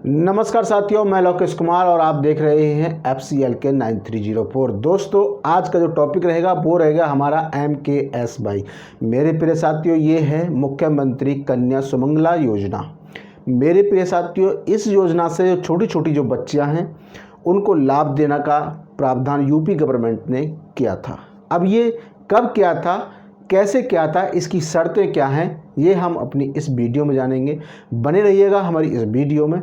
नमस्कार साथियों, मैं लोकेश कुमार और आप देख रहे हैं FCLK 9304। दोस्तों, आज का जो टॉपिक रहेगा वो रहेगा हमारा MKSY। मेरे प्रिय साथियों, ये है मुख्यमंत्री कन्या सुमंगला योजना। मेरे प्रिय साथियों, इस योजना से जो छोटी छोटी जो बच्चियां हैं उनको लाभ देने का प्रावधान यूपी गवर्नमेंट ने किया था। अब ये कब किया था, कैसे क्या था, इसकी शर्तें क्या हैं, ये हम अपनी इस वीडियो में जानेंगे। बने रहिएगा हमारी इस वीडियो में,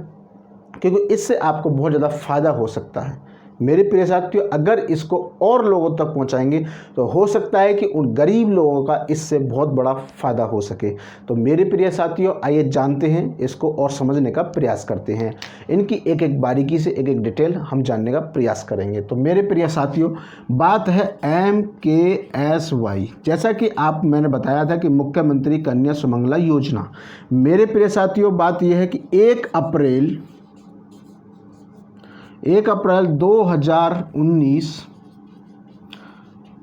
क्योंकि इससे आपको बहुत ज़्यादा फ़ायदा हो सकता है। मेरे प्रिय साथियों, अगर इसको और लोगों तक पहुंचाएंगे तो हो सकता है कि उन गरीब लोगों का इससे बहुत बड़ा फ़ायदा हो सके। तो मेरे प्रिय साथियों, आइए जानते हैं इसको और समझने का प्रयास करते हैं। इनकी एक एक बारीकी से एक एक डिटेल हम जानने का प्रयास करेंगे। तो मेरे प्रिय साथियों, बात है MKSY। जैसा कि मैंने बताया था कि मुख्यमंत्री कन्या सुमंगला योजना। मेरे प्रिय साथियों, बात यह है कि 1 अप्रैल 2019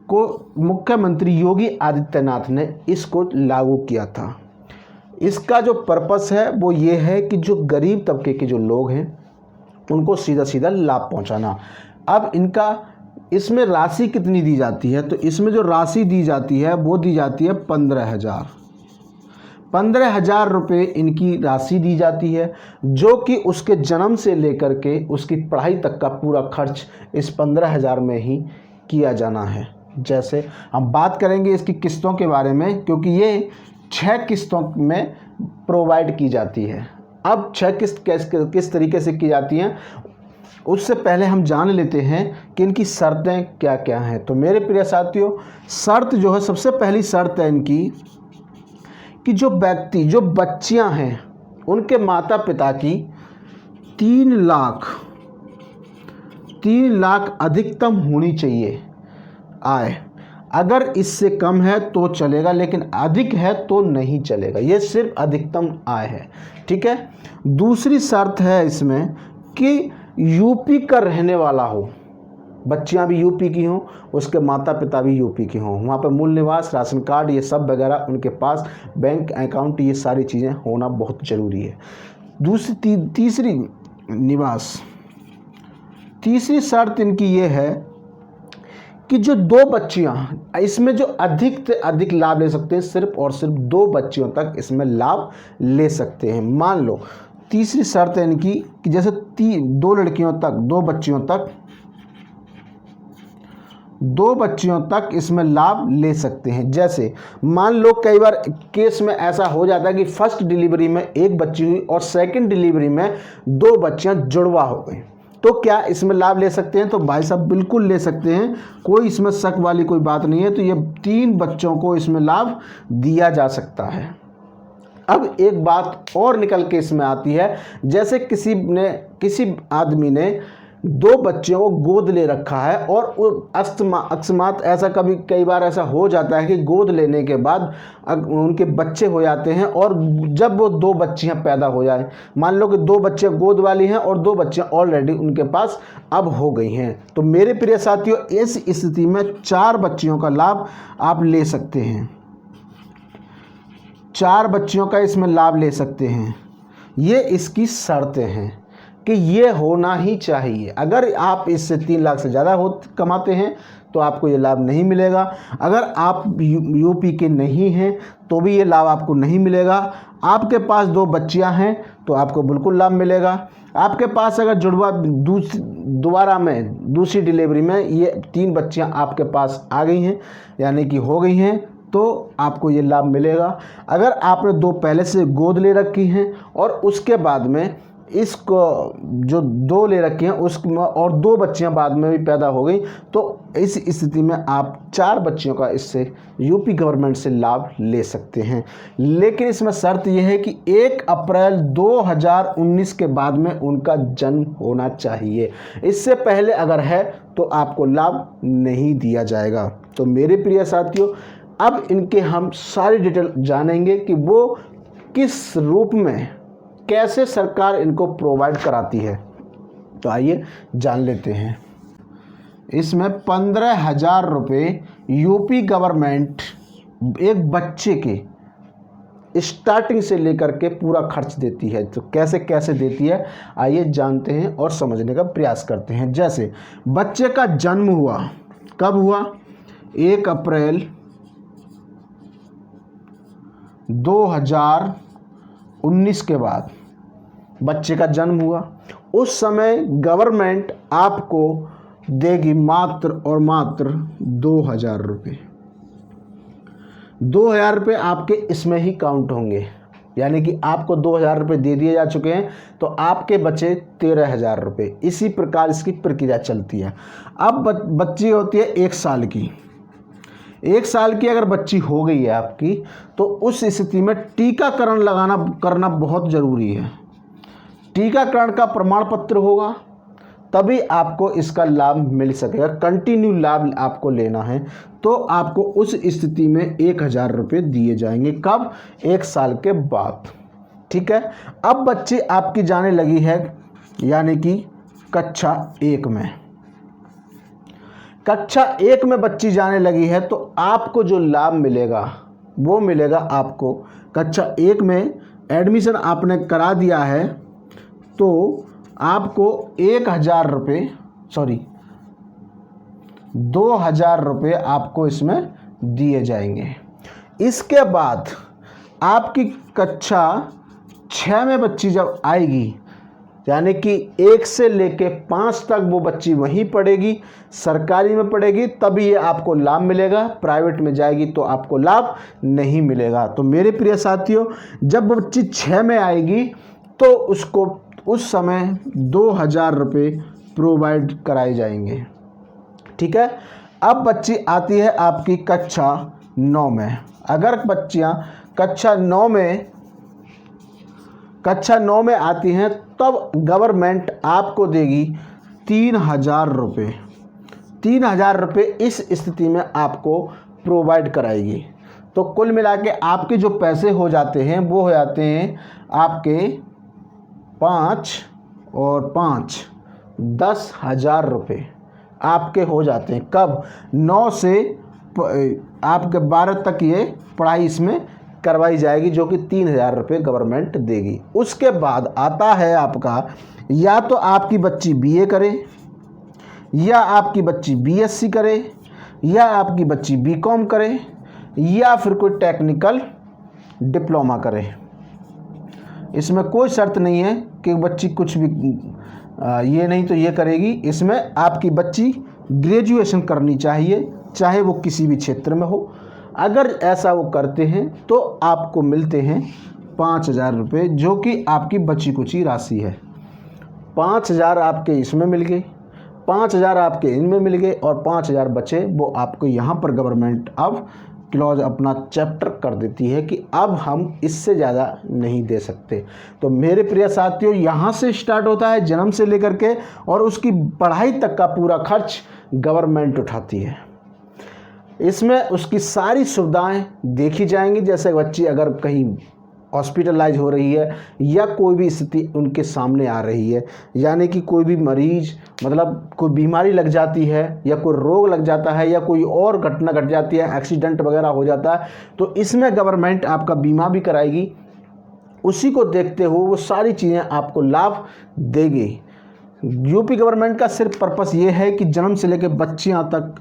को मुख्यमंत्री योगी आदित्यनाथ ने इसको लागू किया था। इसका जो पर्पस है वो ये है कि जो गरीब तबके के जो लोग हैं उनको सीधा सीधा लाभ पहुंचाना। अब इसमें राशि कितनी दी जाती है, तो इसमें जो राशि दी जाती है वो दी जाती है 15,000 रुपये इनकी राशि दी जाती है, जो कि उसके जन्म से लेकर के उसकी पढ़ाई तक का पूरा खर्च इस 15,000 में ही किया जाना है। जैसे हम बात करेंगे इसकी किस्तों के बारे में, क्योंकि ये 6 किस्तों में प्रोवाइड की जाती है। अब 6 किस्त किस तरीके से की जाती हैं, उससे पहले हम जान लेते हैं कि इनकी शर्तें क्या क्या हैं। तो मेरे प्रिय साथियों, शर्त जो है, सबसे पहली शर्त है इनकी कि जो बच्चियां हैं उनके माता पिता की 3 लाख अधिकतम होनी चाहिए आय। अगर इससे कम है तो चलेगा, लेकिन अधिक है तो नहीं चलेगा। ये सिर्फ अधिकतम आय है, ठीक है। दूसरी शर्त है इसमें कि यूपी का रहने वाला हो, बच्चियां भी यूपी की हों, उसके माता पिता भी यूपी के हों, वहाँ पर मूल निवास, राशन कार्ड, ये सब वगैरह उनके पास, बैंक अकाउंट, ये सारी चीज़ें होना बहुत ज़रूरी है। तीसरी शर्त इनकी ये है कि जो 2 बच्चियां, इसमें जो अधिक से अधिक लाभ ले सकते हैं, सिर्फ और सिर्फ 2 बच्चियों तक इसमें लाभ ले सकते हैं। मान लो तीसरी शर्त है इनकी कि जैसे 2 बच्चियों तक इसमें लाभ ले सकते हैं। जैसे मान लो कई बार केस में ऐसा हो जाता है कि फर्स्ट डिलीवरी में 1 बच्ची हुई और सेकंड डिलीवरी में 2 बच्चियां जुड़वा हो गई, तो क्या इसमें लाभ ले सकते हैं? तो भाई साहब बिल्कुल ले सकते हैं, कोई इसमें शक वाली कोई बात नहीं है। तो ये 3 बच्चों को इसमें लाभ दिया जा सकता है। अब एक बात और निकल के इसमें आती है, जैसे किसी आदमी ने 2 बच्चों को गोद ले रखा है और अकस्मात ऐसा कई बार ऐसा हो जाता है कि गोद लेने के बाद उनके बच्चे हो जाते हैं, और जब वो 2 बच्चियां पैदा हो जाए, मान लो कि 2 बच्चे गोद वाली हैं और 2 बच्चियां ऑलरेडी उनके पास अब हो गई हैं, तो मेरे प्रिय साथियों, इस स्थिति में 4 बच्चियों का लाभ आप ले सकते हैं। 4 बच्चियों का इसमें लाभ ले सकते हैं। ये इसकी शर्तें हैं कि ये होना ही चाहिए। अगर आप इससे 3 लाख से ज़्यादा कमाते हैं तो आपको ये लाभ नहीं मिलेगा। अगर आप यूपी के नहीं हैं तो भी ये लाभ आपको नहीं मिलेगा। आपके पास 2 बच्चियां हैं तो आपको बिल्कुल लाभ मिलेगा। आपके पास अगर जुड़वा दोबारा में दूसरी डिलीवरी में ये 3 बच्चियां आपके पास आ गई हैं, यानी कि हो गई हैं, तो आपको ये लाभ मिलेगा। अगर आपने 2 पहले से गोद ले रखी हैं और उसके बाद में इसको जो 2 ले रखी हैं उसमें और 2 बच्चियां बाद में भी पैदा हो गई, तो इस स्थिति में आप 4 बच्चियों का इससे यूपी गवर्नमेंट से लाभ ले सकते हैं। लेकिन इसमें शर्त यह है कि 1 अप्रैल 2019 के बाद में उनका जन्म होना चाहिए। इससे पहले अगर है तो आपको लाभ नहीं दिया जाएगा। तो मेरे प्रिय साथियों, अब इनके हम सारी डिटेल जानेंगे कि वो किस रूप में, कैसे सरकार इनको प्रोवाइड कराती है। तो आइए जान लेते हैं। इसमें 15,000 रुपये यूपी गवर्नमेंट एक बच्चे के स्टार्टिंग से लेकर के पूरा खर्च देती है। तो कैसे कैसे देती है आइए जानते हैं और समझने का प्रयास करते हैं। जैसे बच्चे का जन्म हुआ, कब हुआ? 1 अप्रैल 2019 के बाद बच्चे का जन्म हुआ। उस समय गवर्नमेंट आपको देगी मात्र और मात्र 2000 रुपये। 2000 रुपये आपके इसमें ही काउंट होंगे, यानी कि आपको 2000 रुपये दे दिए जा चुके हैं, तो आपके बचे 13000 रुपये। इसी प्रकार इसकी प्रक्रिया चलती है। अब बच्ची होती है 1 साल की। 1 साल की अगर बच्ची हो गई है आपकी, तो उस स्थिति में टीकाकरण करना बहुत ज़रूरी है। टीकाकरण का प्रमाण पत्र होगा, तभी आपको इसका लाभ मिल सकेगा। कंटिन्यू लाभ आपको लेना है तो आपको उस स्थिति में 1000 रुपये दिए जाएंगे। कब? 1 साल के बाद। ठीक है। अब बच्ची आपकी जाने लगी है, यानी कि कक्षा 1 में। कक्षा 1 में बच्ची जाने लगी है, तो आपको जो लाभ मिलेगा वो मिलेगा आपको कक्षा 1 में एडमिशन आपने करा दिया है, तो आपको 1000 रुपये 2000 रुपये आपको इसमें दिए जाएंगे। इसके बाद आपकी कक्षा 6 में बच्ची जब आएगी, यानी कि 1 से लेके 5 तक वो बच्ची वहीं पढ़ेगी, सरकारी में पढ़ेगी, तभी ये आपको लाभ मिलेगा। प्राइवेट में जाएगी तो आपको लाभ नहीं मिलेगा। तो मेरे प्रिय साथियों, जब बच्ची 6 में आएगी तो उसको उस समय 2000 रुपये प्रोवाइड कराए जाएंगे। ठीक है। अब बच्ची आती है आपकी कक्षा 9 में। अगर बच्चियां कक्षा 9 में आती हैं, तब गवर्नमेंट आपको देगी 3000 रुपये। 3000 रुपये इस स्थिति में आपको प्रोवाइड कराएगी। तो कुल मिला के आपके जो पैसे हो जाते हैं वो हो जाते हैं आपके 5 और 5 10,000 रुपये आपके हो जाते हैं। कब? 9 से आपके 12 तक ये पढ़ाई इसमें करवाई जाएगी, जो कि 3000 रुपये गवर्नमेंट देगी। उसके बाद आता है आपका, या तो आपकी बच्ची BA करे, या आपकी बच्ची BSc करे, या आपकी बच्ची BCom करे, या फिर कोई टेक्निकल डिप्लोमा करे। इसमें कोई शर्त नहीं है कि बच्ची कुछ भी ये नहीं तो ये करेगी। इसमें आपकी बच्ची ग्रेजुएशन करनी चाहिए, चाहे वो किसी भी क्षेत्र में हो। अगर ऐसा वो करते हैं तो आपको मिलते हैं 5000 रुपये, जो कि आपकी बची कुची राशि है। 5000 आपके इसमें मिल गए, 5000 आपके इनमें मिल गए, और 5000 बचे वो आपको यहाँ पर गवर्नमेंट अब क्लॉज अपना चैप्टर कर देती है कि अब हम इससे ज़्यादा नहीं दे सकते। तो मेरे प्रिय साथियों, यहाँ से स्टार्ट होता है जन्म से लेकर के, और उसकी पढ़ाई तक का पूरा खर्च गवर्नमेंट उठाती है। इसमें उसकी सारी सुविधाएं देखी जाएंगी। जैसे बच्ची अगर कहीं हॉस्पिटलाइज हो रही है, या कोई भी स्थिति उनके सामने आ रही है, यानी कि कोई भी मरीज मतलब कोई बीमारी लग जाती है, या कोई रोग लग जाता है, या कोई और घटना घट जाती है, एक्सीडेंट वगैरह हो जाता है, तो इसमें गवर्नमेंट आपका बीमा भी कराएगी। उसी को देखते हुए वो सारी चीज़ें आपको लाभ देगी। यूपी गवर्नमेंट का सिर्फ पर्पस ये है कि जन्म से लेकर बच्चियाँ तक,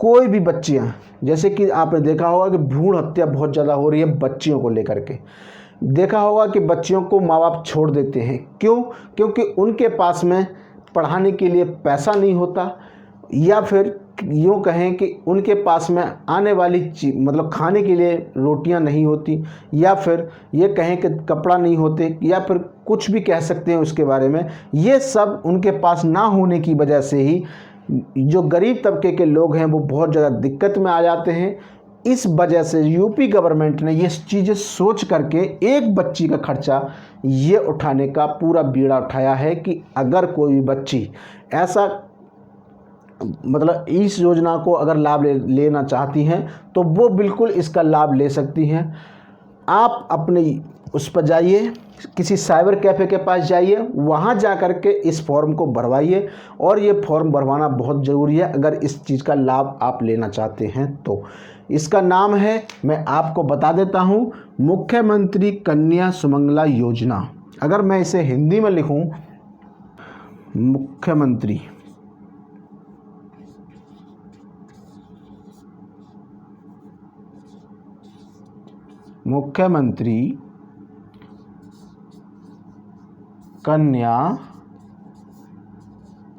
कोई भी बच्चियाँ, जैसे कि आपने देखा होगा कि भ्रूण हत्या बहुत ज़्यादा हो रही है बच्चियों को लेकर के। देखा होगा कि बच्चियों को माँ बाप छोड़ देते हैं। क्यों? क्योंकि उनके पास में पढ़ाने के लिए पैसा नहीं होता, या फिर यूँ कहें कि उनके पास में आने वाली मतलब खाने के लिए रोटियां नहीं होती, या फिर ये कहें कि कपड़ा नहीं होते, या फिर कुछ भी कह सकते हैं उसके बारे में। ये सब उनके पास ना होने की वजह से ही जो गरीब तबके के लोग हैं वो बहुत ज़्यादा दिक्कत में आ जाते हैं। इस वजह से यूपी गवर्नमेंट ने ये चीज़ें सोच करके एक बच्ची का खर्चा ये उठाने का पूरा बीड़ा उठाया है कि अगर कोई भी बच्ची ऐसा मतलब इस योजना को अगर लाभ लेना चाहती हैं तो वो बिल्कुल इसका लाभ ले सकती हैं। आप अपने उस पर जाइए, किसी साइबर कैफ़े के पास जाइए, वहाँ जा कर के इस फॉर्म को भरवाइए, और ये फॉर्म भरवाना बहुत ज़रूरी है अगर इस चीज़ का लाभ आप लेना चाहते हैं तो। इसका नाम है, मैं आपको बता देता हूँ, मुख्यमंत्री कन्या सुमंगला योजना। अगर मैं इसे हिंदी में लिखूँ, मुख्यमंत्री कन्या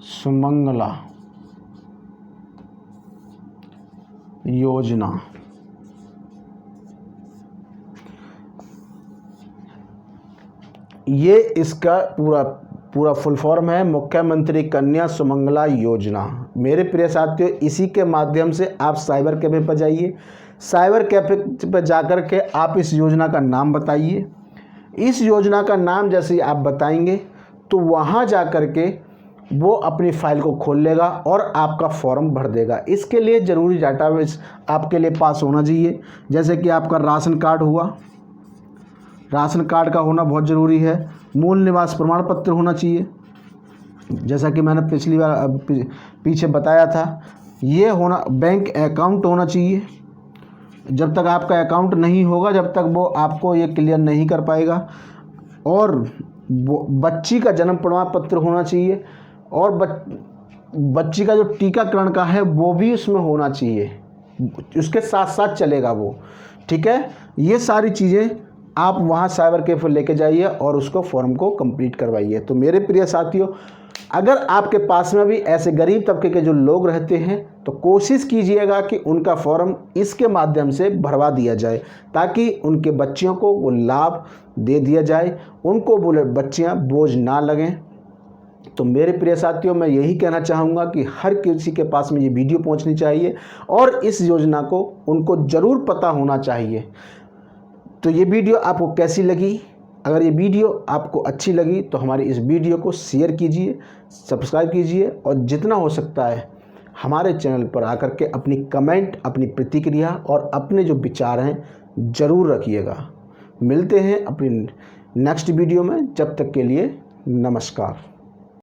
सुमंगला योजना। ये इसका पूरा फुल फॉर्म है, मुख्यमंत्री कन्या सुमंगला योजना। मेरे प्रिय साथियों, इसी के माध्यम से आप साइबर कैफे पर जाइए। साइबर कैफे पर जाकर के आप इस योजना का नाम बताइए। इस योजना का नाम जैसे ही आप बताएंगे तो वहाँ जा कर के वो अपनी फ़ाइल को खोल लेगा और आपका फॉर्म भर देगा। इसके लिए ज़रूरी डाटाबेस आपके लिए पास होना चाहिए, जैसे कि आपका राशन कार्ड हुआ, राशन कार्ड का होना बहुत ज़रूरी है। मूल निवास प्रमाण पत्र होना चाहिए, जैसा कि मैंने पिछली बार पीछे बताया था। ये होना, बैंक अकाउंट होना चाहिए। जब तक आपका अकाउंट नहीं होगा, जब तक वो आपको ये क्लियर नहीं कर पाएगा। और बच्ची का जन्म प्रमाण पत्र होना चाहिए, और बच्ची का जो टीकाकरण का है वो भी उसमें होना चाहिए, उसके साथ साथ चलेगा वो, ठीक है। ये सारी चीज़ें आप वहाँ साइबर कैफे लेके जाइए और उसको फॉर्म को कंप्लीट करवाइए। तो मेरे प्रिय साथियों, अगर आपके पास में भी ऐसे गरीब तबके के जो लोग रहते हैं तो कोशिश कीजिएगा कि उनका फॉर्म इसके माध्यम से भरवा दिया जाए, ताकि उनके बच्चियों को वो लाभ दे दिया जाए, उनको वो बच्चियाँ बोझ ना लगें। तो मेरे प्रिय साथियों, मैं यही कहना चाहूँगा कि हर किसी के पास में ये वीडियो पहुँचनी चाहिए और इस योजना को उनको ज़रूर पता होना चाहिए। तो ये वीडियो आपको कैसी लगी? अगर ये वीडियो आपको अच्छी लगी तो हमारी इस वीडियो को शेयर कीजिए, सब्सक्राइब कीजिए, और जितना हो सकता है हमारे चैनल पर आकर के अपनी कमेंट, अपनी प्रतिक्रिया और अपने जो विचार हैं ज़रूर रखिएगा। मिलते हैं अपनी नेक्स्ट वीडियो में, जब तक के लिए नमस्कार।